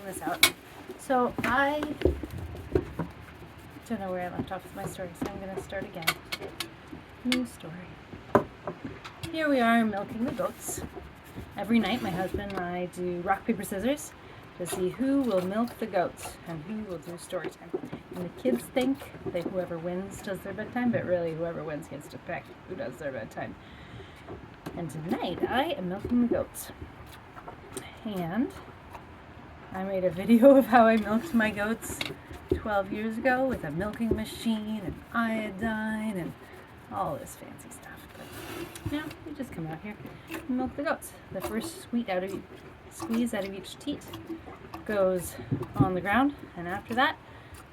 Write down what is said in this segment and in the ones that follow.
this out. So I don't know where I left off with my story, so I'm going to start again. New story. Here we are milking the goats. Every night my husband and I do rock, paper, scissors to see who will milk the goats and who will do story time. And the kids think that whoever wins does their bedtime, but really whoever wins gets to pick who does their bedtime. And tonight I am milking the goats. And I made a video of how I milked my goats 12 years ago with a milking machine and iodine and all this fancy stuff. But now we just come out here and milk the goats. The first squeeze out of each teat goes on the ground, and after that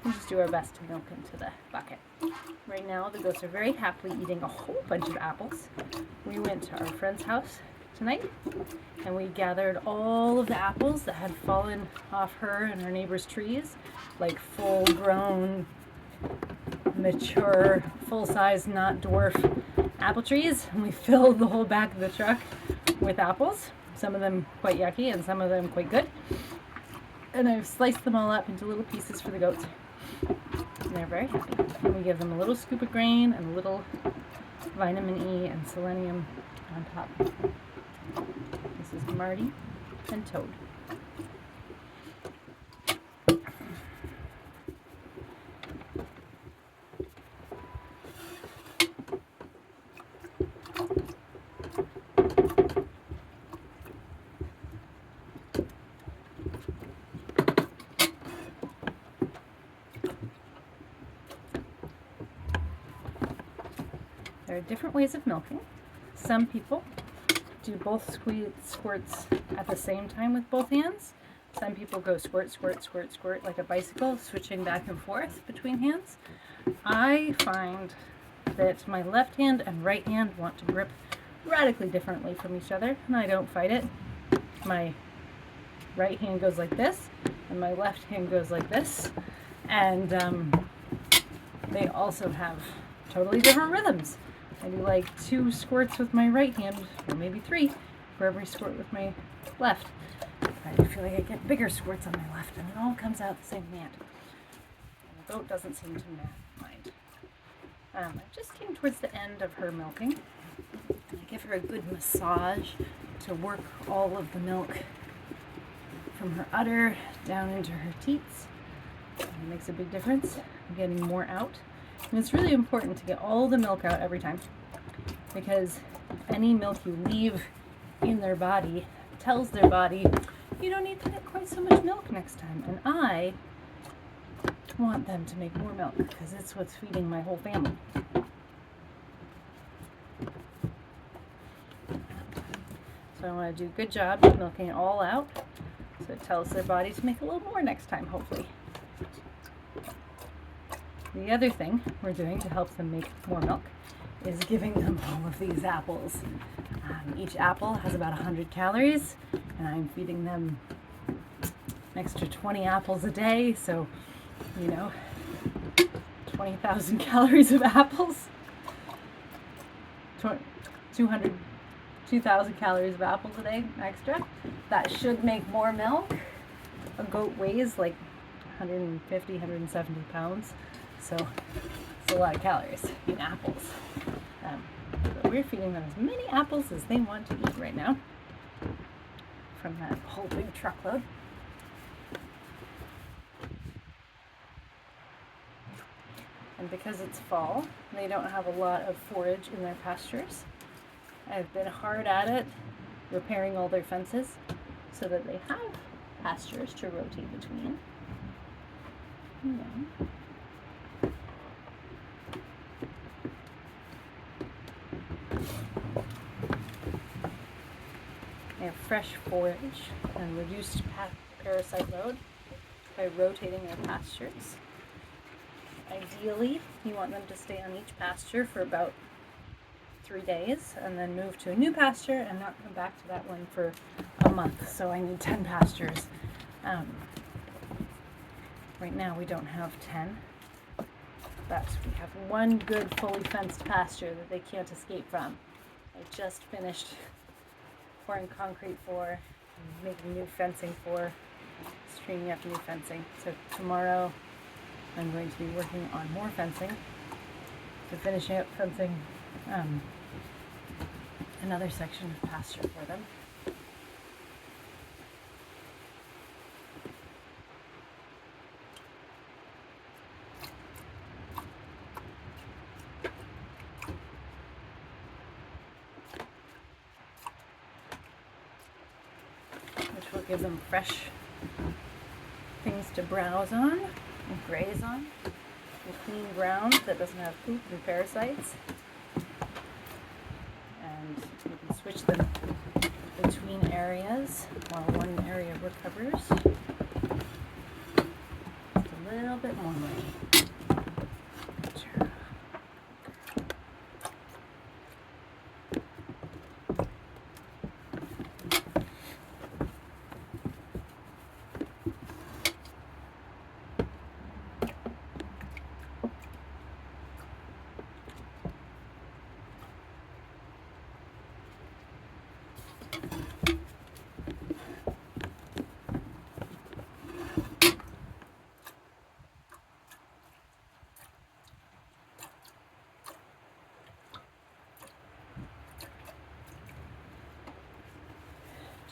we just do our best to milk into the bucket. Right now the goats are very happily eating a whole bunch of apples. We went to our friend's house tonight and we gathered all of the apples that had fallen off her and her neighbor's trees, like full grown, mature, full-size, not dwarf apple trees, and we filled the whole back of the truck with apples, some of them quite yucky and some of them quite good. And I've sliced them all up into little pieces for the goats. And they're very happy. And we give them a little scoop of grain and a little vitamin E and selenium on top. This is Marty and Toad. There are different ways of milking. Some people do both squirts at the same time with both hands. Some people go squirt, squirt, squirt, squirt like a bicycle, switching back and forth between hands. I find that my left hand and right hand want to grip radically differently from each other, and I don't fight it. My right hand goes like this, and my left hand goes like this, and they also have totally different rhythms. I do like 2 squirts with my right hand, or maybe 3, for every squirt with my left. I feel like I get bigger squirts on my left, and it all comes out the same hand. And the goat doesn't seem to mind. I just came towards the end of her milking. I give her a good massage to work all of the milk from her udder down into her teats. It makes a big difference. I'm getting more out. And it's really important to get all the milk out every time, because any milk you leave in their body tells their body, you don't need to get quite so much milk next time. And I want them to make more milk, because it's what's feeding my whole family. So I want to do a good job of milking it all out, so it tells their body to make a little more next time, hopefully. The other thing we're doing to help them make more milk is giving them all of these apples. Each apple has about 100 calories, and I'm feeding them an extra 20 apples a day, so, 20,000 calories of apples. 2,000 calories of apples a day extra. That should make more milk. A goat weighs like 150, 170 pounds. So it's a lot of calories in apples. But we're feeding them as many apples as they want to eat right now from that whole big truckload. And because it's fall, they don't have a lot of forage in their pastures. I've been hard at it repairing all their fences so that they have pastures to rotate between. They have fresh forage and reduced parasite load by rotating their pastures. Ideally, you want them to stay on each pasture for about 3 days and then move to a new pasture and not come back to that one for a month. So I need 10 pastures. Right now we don't have 10, but we have one good fully fenced pasture that they can't escape from. I just finished pouring concrete for, making new fencing for, stringing up new fencing. So tomorrow I'm going to be working on more fencing. So finishing up fencing another section of pasture for them. Which will give them fresh things to browse on and graze on. And clean ground that doesn't have poop and parasites. And you can switch them between areas while one area recovers. Just a little bit more money. Sure.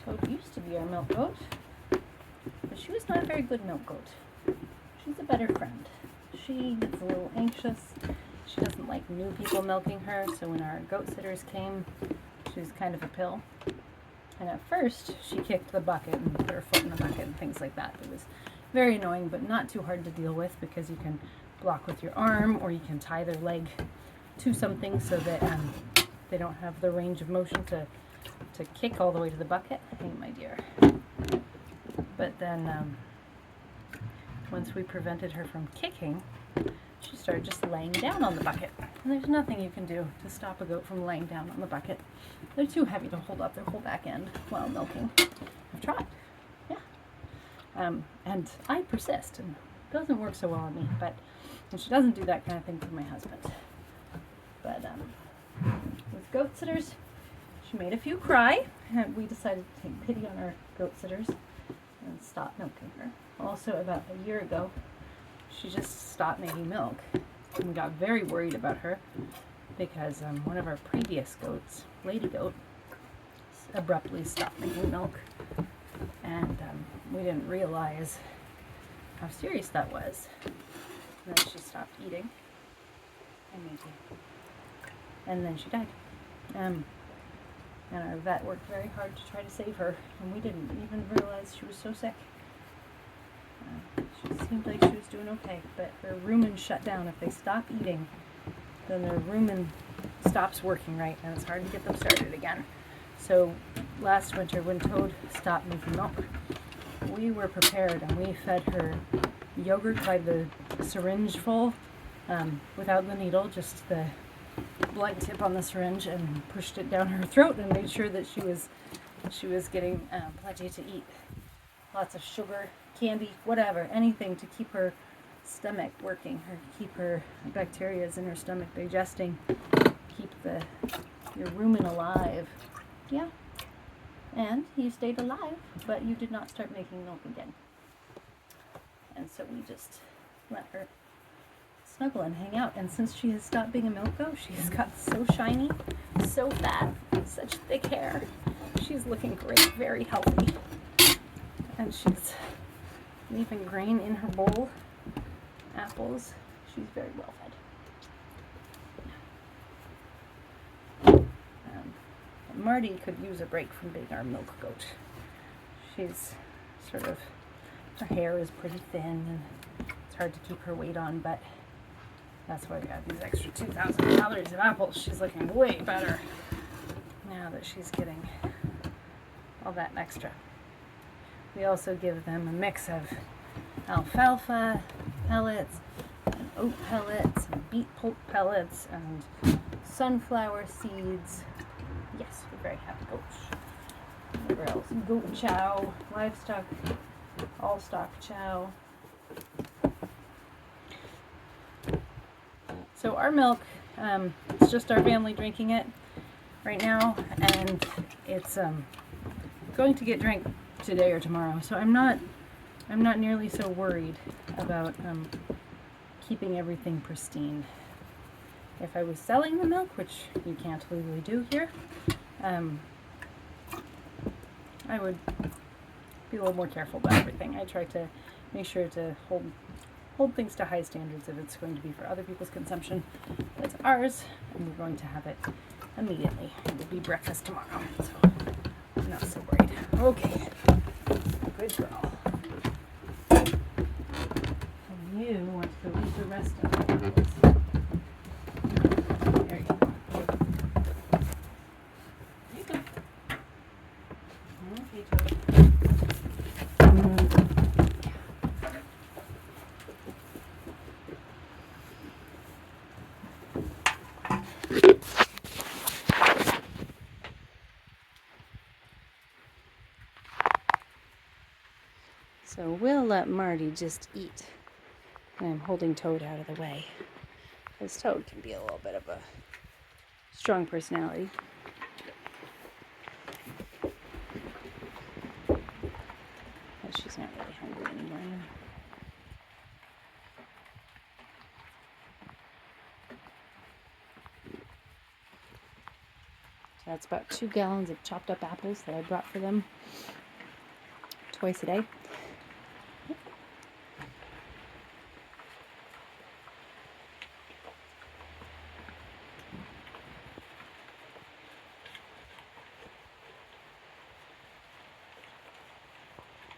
Toad used to be our milk goat, but she was not a very good milk goat. She's a better friend. She gets a little anxious. She doesn't like new people milking her, so when our goat sitters came, she was kind of a pill. And at first, she kicked the bucket and put her foot in the bucket and things like that. It was very annoying, but not too hard to deal with because you can block with your arm or you can tie their leg to something so that they don't have the range of motion to kick all the way to the bucket. Hey, my dear. But then once we prevented her from kicking, she started just laying down on the bucket. And there's nothing you can do to stop a goat from laying down on the bucket. They're too heavy to hold up their whole back end while milking. I've tried. Yeah. And I persist, and it doesn't work so well on me, and she doesn't do that kind of thing for my husband. But with goat sitters, she made a few cry, and we decided to take pity on our goat sitters and stop milking her. Also, about a year ago, she just stopped making milk, and we got very worried about her because one of our previous goats, lady goat, abruptly stopped making milk, and we didn't realize how serious that was. And then she stopped eating, and then she died. And our vet worked very hard to try to save her, and we didn't even realize she was so sick. She seemed like she was doing okay, but her rumen shut down. If they stop eating, then their rumen stops working right, and it's hard to get them started again. So last winter, when Toad stopped making milk, we were prepared, and we fed her yogurt by the syringe full, without the needle, just the blunt tip on the syringe, and pushed it down her throat and made sure that she was getting plenty to eat. Lots of sugar, candy, whatever, anything to keep her stomach working, or keep her bacteria in her stomach digesting, keep your rumen alive. Yeah. And you stayed alive, but you did not start making milk again. And so we just let her snuggle and hang out. And since she has stopped being a milk goat, she has got so shiny, so fat, such thick hair. She's looking great, very healthy. And she's leaving grain in her bowl, apples. She's very well fed. Marty could use a break from being our milk goat. She's her hair is pretty thin, and it's hard to keep her weight on, but that's why we got these extra 2,000 calories of apples. She's looking way better now that she's getting all that extra. We also give them a mix of alfalfa pellets, and oat pellets, and beet pulp pellets, and sunflower seeds. Yes, we're very happy goats. Whatever else? Goat chow, livestock, all stock chow. So our milk, it's just our family drinking it right now, and it's going to get drank today or tomorrow. So I'm not I'm not nearly so worried about keeping everything pristine. If I was selling the milk, which you can't legally do here, I would be a little more careful about everything. I try to make sure to hold things to high standards if it's going to be for other people's consumption. It's ours, and we're going to have it immediately. It will be breakfast tomorrow, so I'm not so worried. Okay, good girl. And you want to go eat the rest of the apples. There you go. There you go. Okay, Toad. So we'll let Marty just eat. And I'm holding Toad out of the way. Because Toad can be a little bit of a strong personality. But she's not really hungry anymore. So that's about 2 gallons of chopped up apples that I brought for them twice a day.